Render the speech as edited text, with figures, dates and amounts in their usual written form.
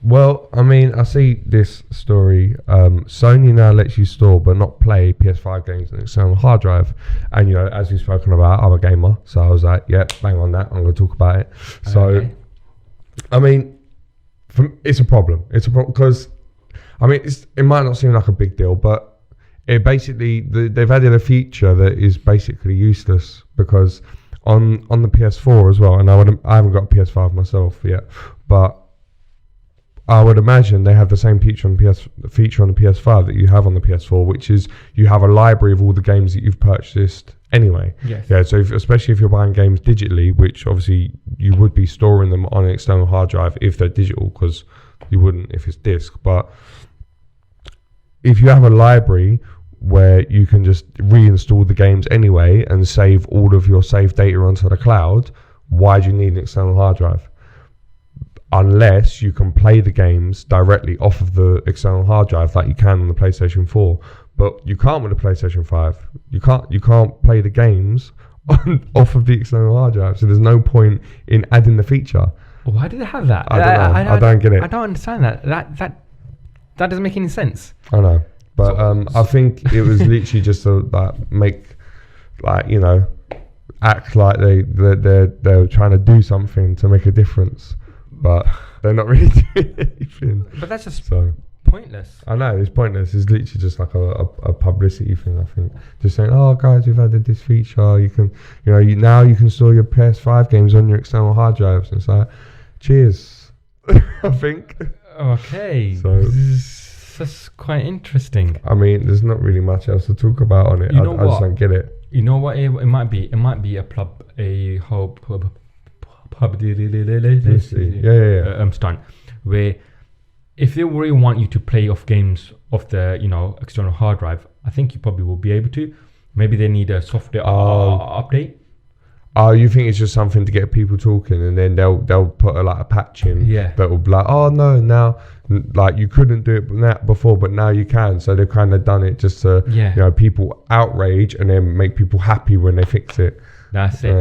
Well, I mean, I see this story. Sony now lets you store but not play PS5 games on an external hard drive. And, you know, as we've spoken about, I'm a gamer. So I was like, yeah, bang on that. I'm going to talk about it. So, I mean, it's a problem. It's a problem because, I mean, it might not seem like a big deal, but it basically, they've added a feature that is basically useless because on the PS4 as well, and I haven't got a PS5 myself yet, but I would imagine they have the same feature on the PS5 that you have on the PS4, which is you have a library of all the games that you've purchased anyway. Yes. Yeah. So especially if you're buying games digitally, which obviously you would be storing them on an external hard drive if they're digital, because you wouldn't if it's disc. But if you have a library where you can just reinstall the games anyway and save all of your saved data onto the cloud, why do you need an external hard drive? Unless you can play the games directly off of the external hard drive like you can on the PlayStation 4. But you can't with the PlayStation 5. You can't play the games off of the external hard drive. So there's no point in adding the feature. Why do they have that? I don't know. I don't get it. I don't understand that. That doesn't make any sense. I know. But I think it was literally just to act like they're trying to do something to make a difference. But they're not really doing anything. But that's just so pointless. I know, it's pointless. It's literally just like a publicity thing, I think. Just saying, oh guys, we've added this feature. You can, now you can store your PS5 games on your external hard drives. And it's like, cheers, I think. Okay. So that's quite interesting. I mean, there's not really much else to talk about on it. I just don't get it. You know what? It might be a whole pub. Stunt where if they really want you to play off games off the external hard drive, I think you probably will be able to. Maybe they need a software update. Oh, you think it's just something to get people talking, and then they'll put a patch in that will be like, oh no, now like you couldn't do it before, but now you can. So they've kind of done it just to people outrage and then make people happy when they fix it. That's it.